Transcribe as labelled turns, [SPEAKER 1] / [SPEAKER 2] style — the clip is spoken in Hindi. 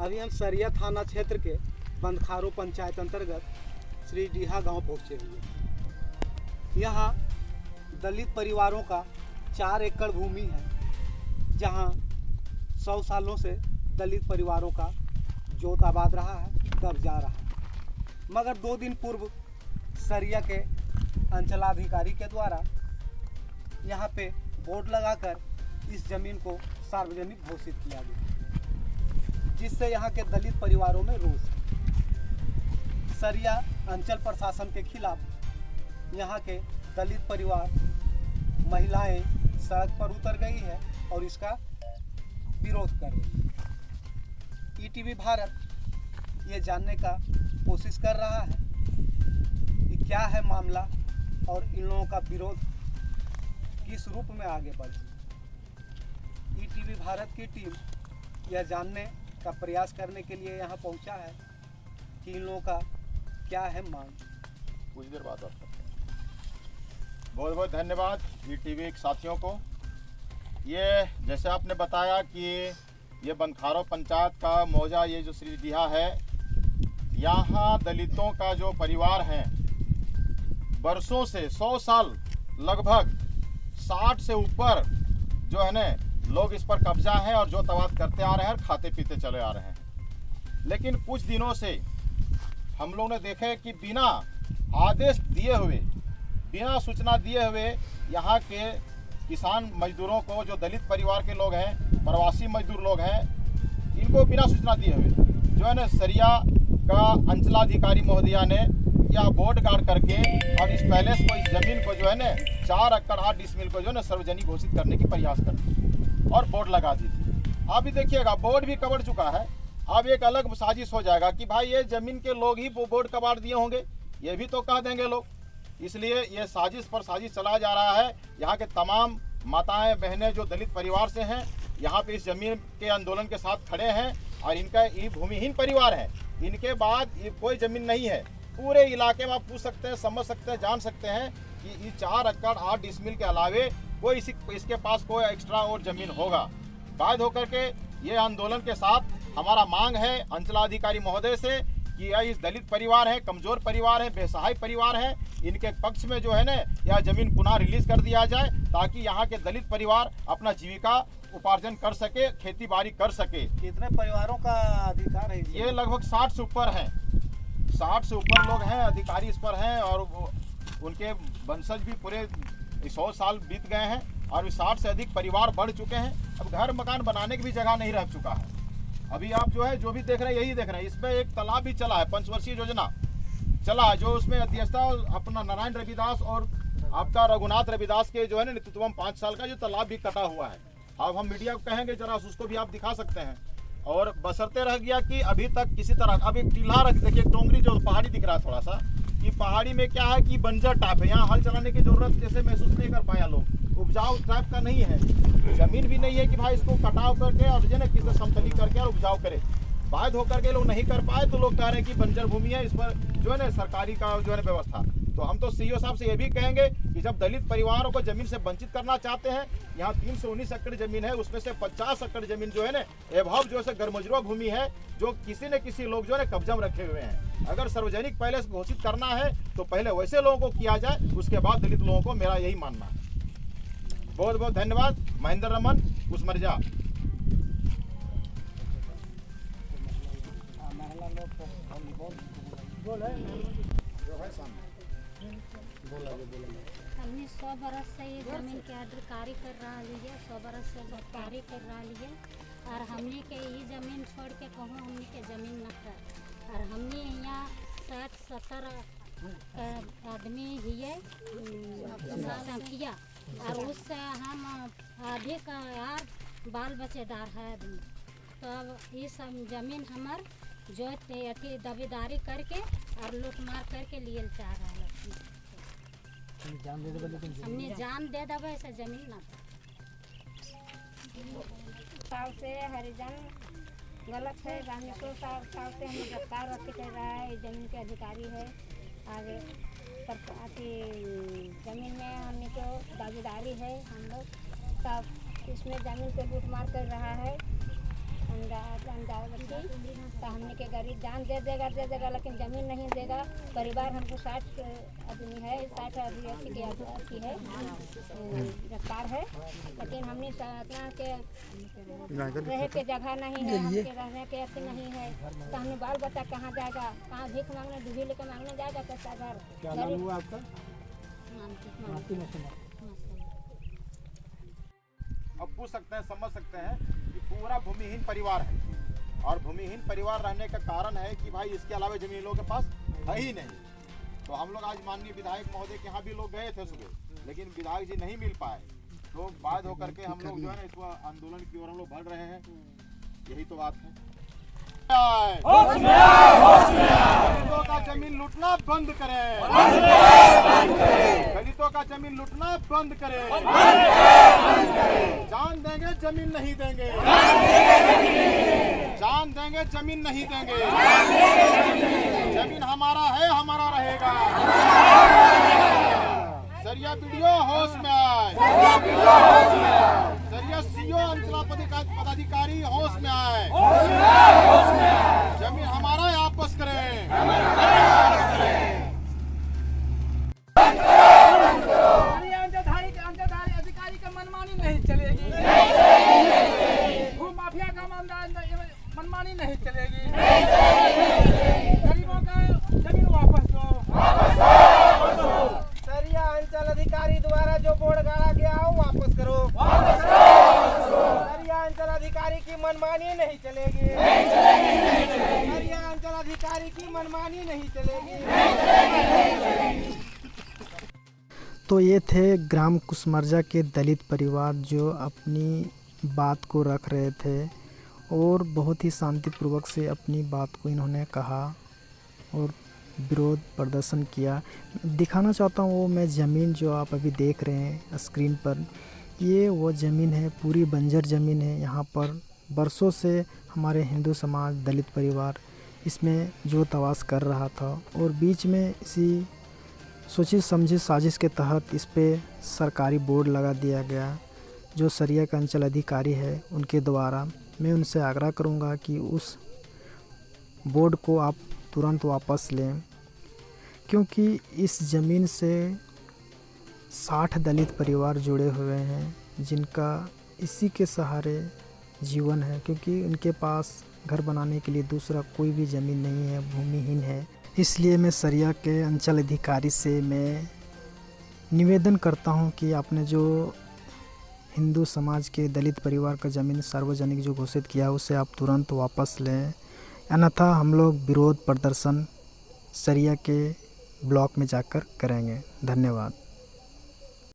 [SPEAKER 1] अभी हम सरिया थाना क्षेत्र के बंदखारो पंचायत अंतर्गत श्री डीहा गांव पहुंचे हुए। यहाँ दलित परिवारों का 4 एकड़ भूमि है, जहां 100 सालों से दलित परिवारों का जोत आबाद रहा है, कब्जा रहा है। मगर 2 दिन पूर्व सरिया के अंचलाधिकारी के द्वारा यहाँ पे बोर्ड लगाकर इस जमीन को सार्वजनिक घोषित किया गया, जिससे यहाँ के दलित परिवारों में रोष है। सरिया अंचल प्रशासन के खिलाफ यहाँ के दलित परिवार महिलाएं सड़क पर उतर गई है और इसका विरोध कर रही है। ईटीवी भारत ये जानने का कोशिश कर रहा है कि क्या है मामला और इन लोगों का विरोध किस रूप में आगे बढ़े। ईटीवी भारत की टीम यह जानने का प्रयास करने के लिए यहाँ पहुँचा है कि इन लोगों का क्या है मांग।
[SPEAKER 2] कुछ देर बाद बात करते हैं। बहुत बहुत धन्यवाद ईटीवी साथियों को। ये जैसे आपने बताया कि ये बंदखारो पंचायत का मौजा ये जो श्री डीहा है, यहाँ दलितों का जो परिवार है वर्षों से 100 साल लगभग 60 से ऊपर जो है ना लोग इस पर कब्जा है और जो तवाद करते आ रहे हैं और खाते पीते चले आ रहे हैं। लेकिन कुछ दिनों से हम लोग ने देखे कि बिना आदेश दिए हुए, बिना सूचना दिए हुए यहाँ के किसान मजदूरों को, जो दलित परिवार के लोग हैं, प्रवासी मजदूर लोग हैं, इनको बिना सूचना दिए हुए जो है ना सरिया का अंचलाधिकारी महोदया ने यह बोर्ड गाड़ करके और इस पैलेस को, इस जमीन को जो है ना 4 एकड़ 8 डिसमिल को जो है ना सार्वजनिक घोषित करने की प्रयास कर दी और बोर्ड लगा दी थी। अभी देखिएगा बोर्ड भी कबाड़ चुका है। अब एक अलग साजिश हो जाएगा कि भाई ये जमीन के लोग ही वो बोर्ड कबाड़ दिए होंगे, ये भी तो कह देंगे लोग। इसलिए ये साजिश पर साजिश चला जा रहा है। यहाँ के तमाम माताएं बहनें जो दलित परिवार से हैं, यहाँ पे इस जमीन के आंदोलन के साथ खड़े हैं और इनका ये भूमिहीन परिवार है। इनके बाद ये कोई जमीन नहीं है। पूरे इलाके में आप पूछ सकते हैं, समझ सकते हैं, जान सकते हैं कि ये 4 एकड़ 8 डिसमिल के अलावे कोई इसके पास कोई एक्स्ट्रा और जमीन होगा। बाध्य होकर के ये आंदोलन के साथ हमारा मांग है अंचलाधिकारी महोदय से कि यह इस दलित परिवार है, कमजोर परिवार है, बेसहाय परिवार है, इनके पक्ष में जो है ना यह जमीन पुनः रिलीज कर दिया जाए, ताकि यहाँ के दलित परिवार अपना जीविका उपार्जन कर सके, खेती बाड़ी कर सके।
[SPEAKER 1] कितने परिवारों का अधिकार है?
[SPEAKER 2] ये लगभग 60 से ऊपर हैं, 60 से ऊपर लोग हैं, अधिकारी इस पर हैं और उनके वंशज भी पूरे 100 साल बीत गए हैं और 60 से अधिक परिवार बढ़ चुके हैं। अब घर मकान बनाने की भी जगह नहीं रह चुका है। अभी आप जो है जो भी देख रहे हैं यही देख रहे हैं। इसमें एक तालाब भी चला है, 5 वर्षीय योजना चला है, जो उसमें अध्यक्षता अपना नारायण रविदास और आपका रघुनाथ रविदास के जो है ना नेतृत्व में 5 साल का जो तालाब भी कटा हुआ है। अब हम मीडिया को कहेंगे जरा उसको भी आप दिखा सकते हैं। और बसरते रह गया कि अभी तक किसी तरह, अब एक टीला रख देखिए, टोंगरी जो पहाड़ी दिख रहा है थोड़ा सा, कि पहाड़ी में क्या है कि बंजर टाइप है, यहाँ हल चलाने की जरूरत जैसे महसूस नहीं कर पाया लोग, उपजाऊ टाइप का नहीं है, जमीन भी नहीं है कि भाई इसको कटाव करके और जो है ना किसी समतली करके और उपजाऊ करे। बाध्य होकर के लोग नहीं कर पाए तो लोग कह रहे हैं कि बंजर भूमि है, इस पर जो है ना सरकारी का जो है ना व्यवस्था। तो हम तो सीईओ साहब से ये भी कहेंगे कि जब दलित परिवारों को जमीन से वंचित करना चाहते हैं, यहाँ 319 एकड़ जमीन है, उसमें से 50 एकड़ जमीन जो है ना एभाव जो है गरमजरुआ भूमि है, जो किसी न किसी लोग जो है ना कब्जा में रखे हुए हैं। अगर सार्वजनिक पहले घोषित करना है तो पहले वैसे लोगों को किया जाए, उसके बाद दलित लोगों को, मेरा यही मानना है। बहुत बहुत धन्यवाद। महेंद्र रमन, उस्मरजा।
[SPEAKER 3] हमने 100 बरस से ये जमीन के अधिकारी कर रहा है, 100 बरस से अधिकारी कर रहा है और हमने के ये जमीन छोड़ के कहूँ हमने के जमीन न कर। और हमने यहाँ 60-70 आदमी ही संख्या, और उससे हम अधिक यार बाल बच्चेदार है आदमी। तो अब ये सब जमीन हमार जो अथी दावेदारी करके और लूट मार करके लिए चाह रहा है। हमने जान दे दबे ऐसे जमीन ना
[SPEAKER 4] साल से हरिजन गलत है, हमने 100 साल से हमें गिरफ्तार रखे कर रहा है। जमीन के अधिकारी है आगे जमीन में हमने को दावेदारी है। हम लोग सब इसमें जमीन पे लूट मार कर रहा है अंदाज रखी तो हमने के गरीब जान दे देगा लेकिन ज़मीन नहीं देगा। परिवार हमको 60 आदमी है, 60 आदिवासी की आदिवासी है, रफ्तार है, लेकिन हमने इतना के रहे के जगह नहीं है, हमके रहने के ऐसे नहीं है। तो हमने बाल बच्चा कहाँ जाएगा, कहाँ भीख मांगने डूबी लेकर मांगने जाएगा कैसा घर।
[SPEAKER 1] क्या नाम हुआ आपका?
[SPEAKER 2] अब पूछ सकते हैं, समझ सकते हैं कि पूरा भूमिहीन परिवार है, और भूमिहीन परिवार रहने का कारण है कि भाई इसके अलावा जमीन लोगों के पास है ही नहीं। तो हम लोग आज माननीय विधायक महोदय के यहाँ भी लोग गए थे सुबह, लेकिन विधायक जी नहीं मिल पाए। तो बाद होकर के हम लोग जो है ना इस आंदोलन की ओर हम लोग बढ़ रहे हैं। यही तो बात है। दलितों का जमीन लूटना बंद करें, दलितों का जमीन लूटना बंद करें। जान देंगे जमीन नहीं देंगे, जान देंगे जमीन नहीं देंगे। जमीन हमारा है, हमारा रहेगा। सरिया वीडियो होश में आए, सरिया सीओ अंचला पदाधिकारी होश में आए। जमीन हमारा है, वापस करें।
[SPEAKER 5] अंशधारी अधिकारी का मनमानी नहीं चलेगी, भू माफिया का मनमानी नहीं चलेगी। गरीबों का जमीन वापस दो।
[SPEAKER 6] सरिया अंचल अधिकारी द्वारा जो बोर्ड गाड़ा गया हो वापस करो। सरिया अंचल अधिकारी की मनमानी नहीं चलेगी, सरिया अंचल अधिकारी की मनमानी नहीं चलेगी।
[SPEAKER 7] तो ये थे ग्राम कुसमरजा के दलित परिवार जो अपनी बात को रख रहे थे और बहुत ही शांतिपूर्वक से अपनी बात को इन्होंने कहा और विरोध प्रदर्शन किया। दिखाना चाहता हूँ वो मैं ज़मीन जो आप अभी देख रहे हैं स्क्रीन पर, ये वो ज़मीन है, पूरी बंजर ज़मीन है। यहाँ पर बरसों से हमारे हिंदू समाज दलित परिवार इसमें जो तवास कर रहा था और बीच में इसी सोची समझी साजिश के तहत इस पे सरकारी बोर्ड लगा दिया गया। जो सरिया का अंचल अधिकारी है उनके द्वारा मैं उनसे आग्रह करूँगा कि उस बोर्ड को आप तुरंत वापस लें, क्योंकि इस ज़मीन से 60 दलित परिवार जुड़े हुए हैं जिनका इसी के सहारे जीवन है, क्योंकि उनके पास घर बनाने के लिए दूसरा कोई भी ज़मीन नहीं है, भूमिहीन है। इसलिए मैं सरिया के अंचल अधिकारी से मैं निवेदन करता हूं कि आपने जो हिंदू समाज के दलित परिवार का ज़मीन सार्वजनिक जो घोषित किया उसे आप तुरंत वापस लें, अन्यथा हम लोग विरोध प्रदर्शन सरिया के ब्लॉक में जाकर करेंगे। धन्यवाद।